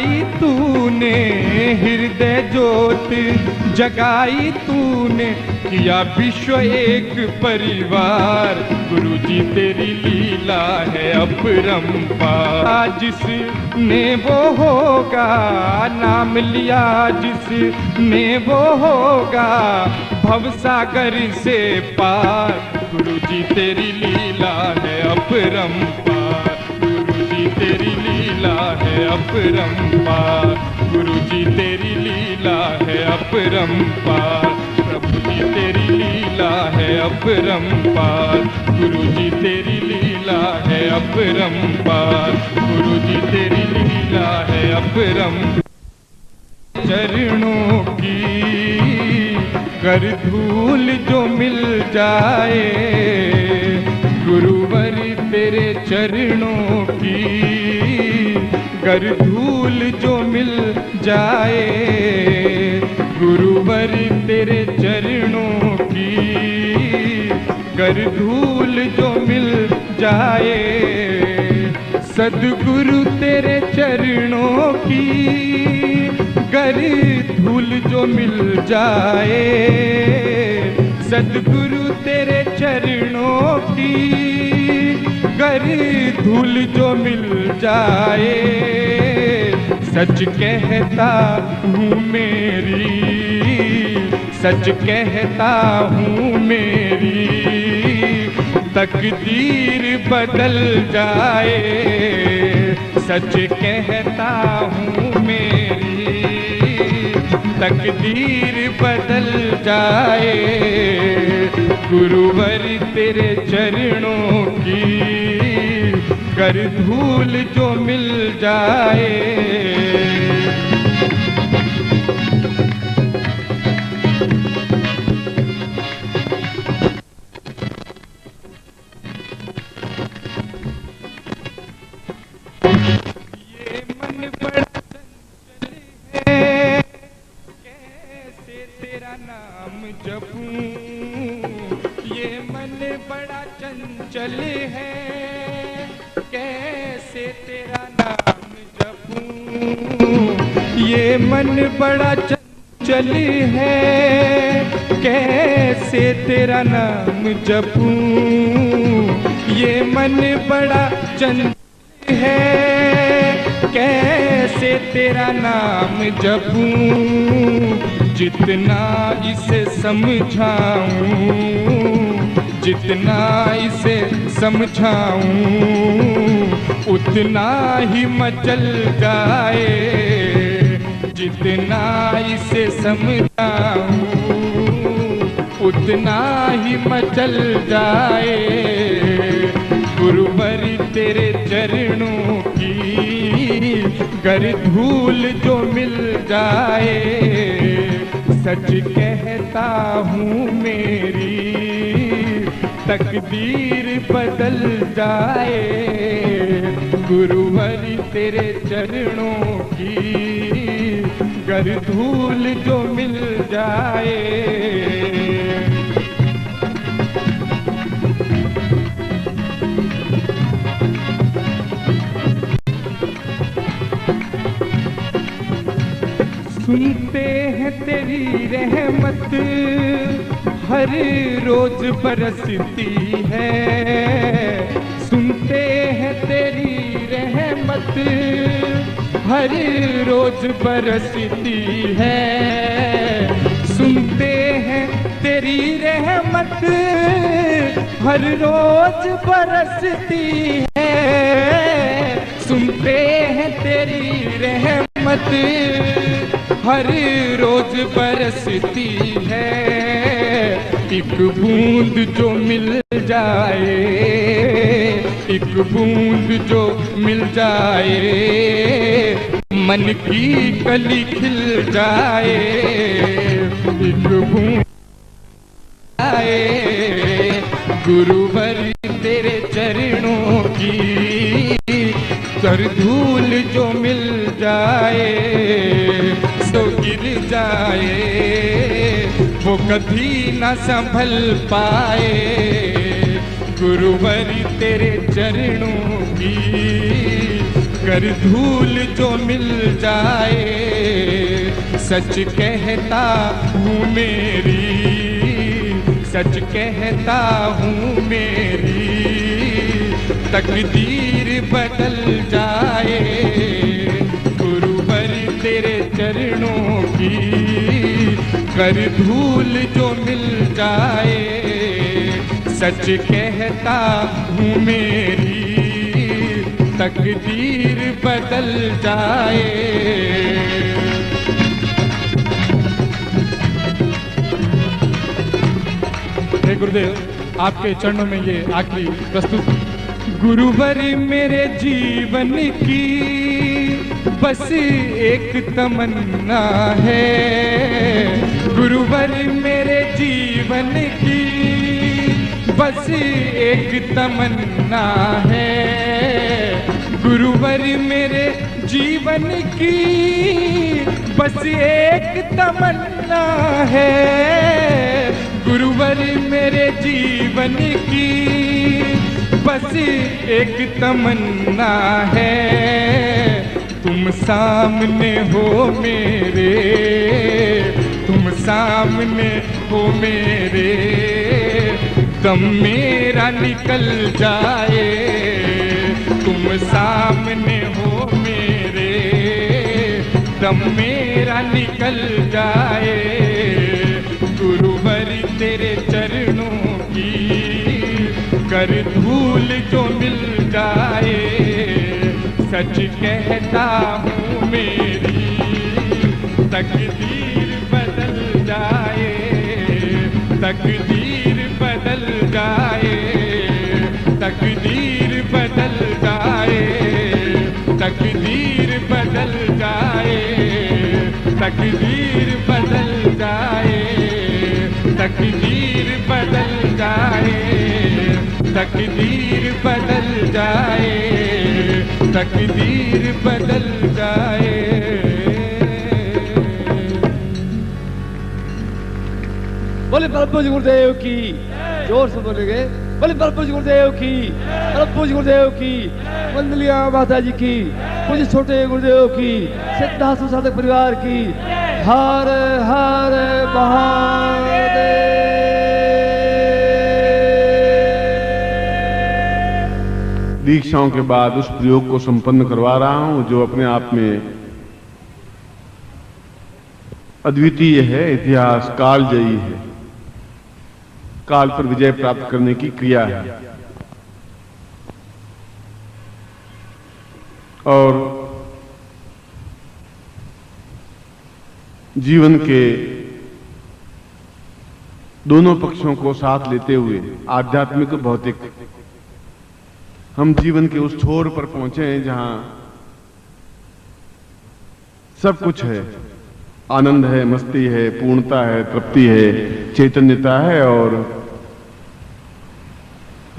जलाई तूने, हृदय ज्योत जगाई तूने, किया विश्व एक परिवार। गुरु जी तेरी लीला है अपरंपार। जिसने वो होगा, नाम लिया जिसने वो होगा, भवसागर से पार। गुरु जी तेरी लीला है अपरंपार। गुरु जी तेरी लीला है अपरंपार। गुरु जी तेरी लीला है अपरंपार। प्रभु जी तेरी लीला है अपरंपार। गुरु जी तेरी लीला है अपरंपार। गुरु जी तेरी लीला है अपरंपार। चरणों की कर धूल जो मिल जाए, गुरुवर तेरे चरणों की कर धूल जो मिल जाए, गुरुवर तेरे चरणों की कर धूल जो मिल जाए। सद्गुरु तेरे चरणों की गर धूल जो मिल जाए, सद्गुरु तेरे चरणों की गर धूल जो मिल जाए। सच कहता हूँ मेरी, सच कहता हूँ मेरी तकदीर बदल जाए। सच कहता हूँ मेरी तकदीर बदल जाए। गुरुवर तेरे चरणों की कर धूल जो मिल जाए। चंचल है कैसे तेरा नाम जपूं, ये मन बड़ा चंचल है कैसे तेरा नाम जपूं, ये मन बड़ा चंचल है कैसे तेरा नाम जपूं। जितना इसे समझाऊं, जितना इसे समझाऊं, उतना ही मचल जाए। जितना इसे समझाऊं, उतना ही मचल जाए। गुरुवर तेरे चरणों की गर धूल जो मिल जाए। सच कहता हूँ मेरी तकदीर बदल जाए। गुरुवर तेरे चरणों की गर धूल जो मिल जाए। सुनते हैं तेरी रहमत हर रोज बरसती है, सुनते हैं तेरी रहमत हर रोज बरसती है। सुनते हैं तेरी रहमत हर रोज बरसती है। सुनते हैं तेरी रहमत हर रोज बरसती है। एक बूंद जो मिल जाए, एक बूंद जो मिल जाए, मन की कली खिल जाए। एक बूंद आए गुरुवर तेरे चरणों की कर धूल जो मिल जाए, तो गिर जाए वो कभी न संभल पाए। गुरुवर तेरे चरणों की कर धूल जो मिल जाए। सच कहता हूँ मेरी, सच कहता हूँ मेरी तकदीर बदल जाए। गुरुवर तेरे चरणों की कर धूल जो मिल जाए। सच कहता हूँ मेरी तकदीर बदल जाए। हे गुरुदेव, आपके चरणों में ये आखिरी प्रस्तुत। गुरुवर मेरे जीवन की बस एक तमन्ना है। गुरुवर मेरे जीवन की बस एक तमन्ना है। गुरुवर मेरे जीवन की बस एक तमन्ना है। गुरुवर मेरे जीवन की बस एक तमन्ना है। तुम सामने हो मेरे, तुम सामने हो मेरे, दम मेरा निकल जाए। तुम सामने हो मेरे, दम मेरा निकल जाए। गुरुवर तेरे चरणों की कर धूल जो मिल जाए। सच कहता हूँ मेरी तकदीर बदल जाए। तकदीर बदल जाए। तकदीर बदल जाए। तकदीर बदल जाए। तकदीर बदल जाए। तकदीर बदल जाए। तकदीर बदल जाए। तकदीर बदल जाए। बोले प्रभु जी गुरुदेव की, जोर से बोलेंगे। बोले प्रभु जी गुरुदेव की, प्रभु जी गुरुदेव की, वंदलिया माता जी की, पूज्य छोटे गुरुदेव की, सिद्धार्थ साधक परिवार की। हर हर महादेव। दीक्षाओं के बाद उस प्रयोग को संपन्न करवा रहा हूं जो अपने आप में अद्वितीय है, इतिहास कालजयी है, काल पर विजय प्राप्त करने की क्रिया है। और जीवन के दोनों पक्षों को साथ लेते हुए, आध्यात्मिक और भौतिक, हम जीवन के उस छोर पर पहुंचे हैं जहां सब कुछ है। आनंद है, मस्ती है, पूर्णता है, तृप्ति है, चैतन्यता है, और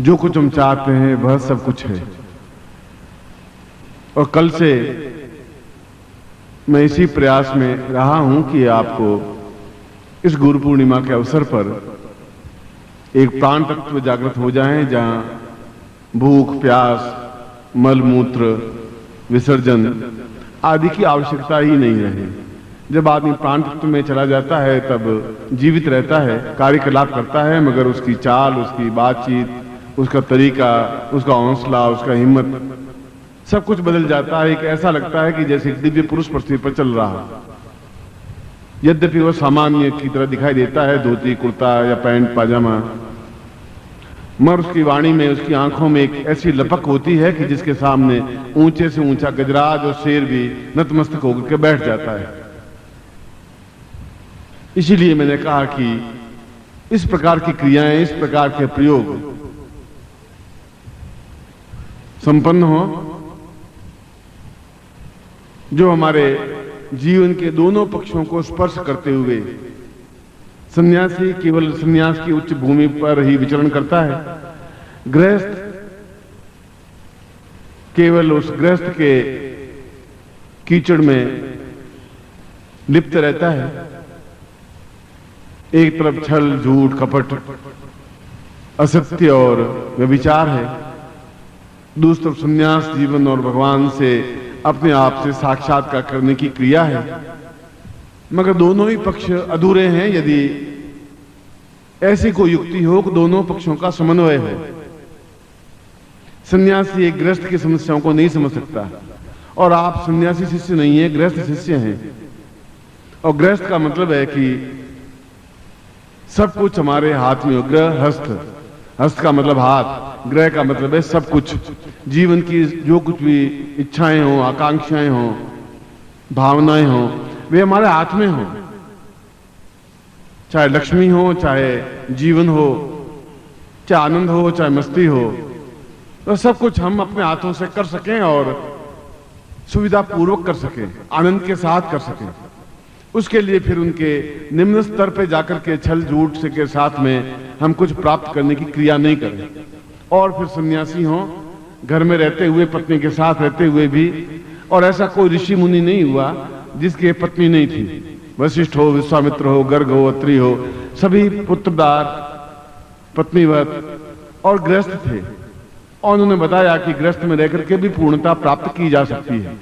जो कुछ हम चाहते हैं वह सब कुछ है। और कल से मैं इसी प्रयास में रहा हूं कि आपको इस गुरु पूर्णिमा के अवसर पर एक प्राण तत्व जागृत हो जाएं, जहां भूख, प्यास, मल मूत्र विसर्जन आदि की आवश्यकता ही नहीं रहे। जब आदमी प्राण तत्व में चला जाता है तब जीवित रहता है, कार्यकलाप करता है, मगर उसकी चाल, उसकी बातचीत, उसका तरीका, उसका हौसला, उसका हिम्मत, सब कुछ बदल जाता है। एक ऐसा लगता है कि जैसे एक दिव्य पुरुष पृथ्वी पर चल रहा। यद्यपि वह सामान्य की तरह दिखाई देता है, धोती कुर्ता या पैंट पाजामा, मगर उसकी वाणी में, उसकी आंखों में एक ऐसी लपक होती है कि जिसके सामने ऊंचे से ऊंचा गजराज और शेर भी नतमस्तक होकर के बैठ जाता है। इसीलिए मैंने कहा कि इस प्रकार की क्रियाएं, इस प्रकार के प्रयोग संपन्न हो जो हमारे जीवन के दोनों पक्षों को स्पर्श करते हुए। सन्यासी केवल सन्यास की उच्च भूमि पर ही विचरण करता है, गृहस्थ केवल उस गृहस्थ के कीचड़ में लिप्त रहता है। एक तरफ छल, झूठ, कपट, असत्य और व्यभिचार है, दूसरी तरफ सन्यास जीवन और भगवान से अपने आप से साक्षात्कार करने की क्रिया है। मगर दोनों ही पक्ष अधूरे हैं यदि ऐसी कोई युक्ति हो कि दोनों पक्षों का समन्वय हो। सन्यासी एक गृहस्थ की समस्याओं को नहीं समझ सकता, और आप सन्यासी शिष्य नहीं है, गृहस्थ शिष्य हैं। और गृहस्थ का मतलब है कि सब कुछ हमारे हाथ में हो। गृहस्थ, हस्त का मतलब हाथ, ग्रह का मतलब है सब कुछ। जीवन की जो कुछ भी इच्छाएं हो, आकांक्षाएं हो, भावनाएं हो, वे हमारे हाथ में हो। चाहे लक्ष्मी हो, चाहे जीवन हो, चाहे आनंद हो, चाहे मस्ती हो, तो सब कुछ हम अपने हाथों से कर सकें और सुविधा पूर्वक कर सकें, आनंद के साथ कर सकें। उसके लिए फिर उनके निम्न स्तर पे जाकर के छल झूठ से के साथ में हम कुछ प्राप्त करने की क्रिया नहीं करें। और फिर सन्यासी हो, घर में रहते हुए, पत्नी के साथ रहते हुए भी, और ऐसा कोई ऋषि मुनि नहीं हुआ जिसकी पत्नी नहीं थी। वशिष्ठ हो, विश्वामित्र हो, गर्ग हो, अत्रि हो, सभी पुत्रदार, पत्नीवत और गृहस्थ थे। और उन्होंने बताया कि गृहस्थ में रहकर के भी पूर्णता प्राप्त की जा सकती है,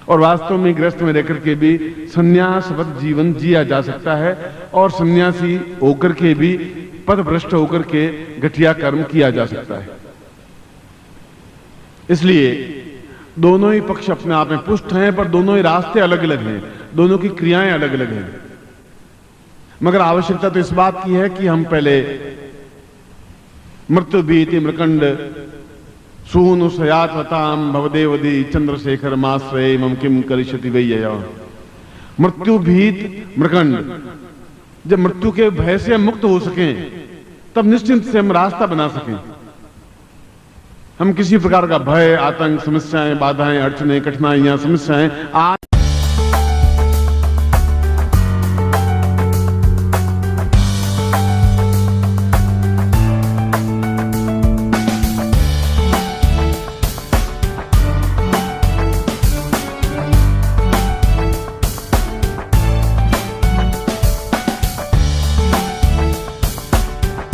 और वास्तव में गृहस्थ में रहकर के भी संन्यासवत जीवन जिया जा सकता है, और सन्यासी होकर के भी पथभ्रष्ट होकर के घटिया कर्म किया जा सकता है। इसलिए दोनों ही पक्ष अपने आप में पुष्ट हैं, पर दोनों ही रास्ते अलग अलग हैं, दोनों की क्रियाएं अलग अलग हैं। मगर आवश्यकता तो इस बात की है कि हम पहले मृत्यु भीति मृकंड सूनु सयात्वताम भवदेवदी चंद्रशेखर माश्रय मम किम करिष्यति वैयया। मृत्यु भीत मृकंड, जब मृत्यु के भय से हम मुक्त हो सकें तब निश्चिंत से हम रास्ता बना सकें। हम किसी प्रकार का भय, आतंक, समस्याएं, बाधाएं, अड़चने, कठिनाइयां, समस्याएं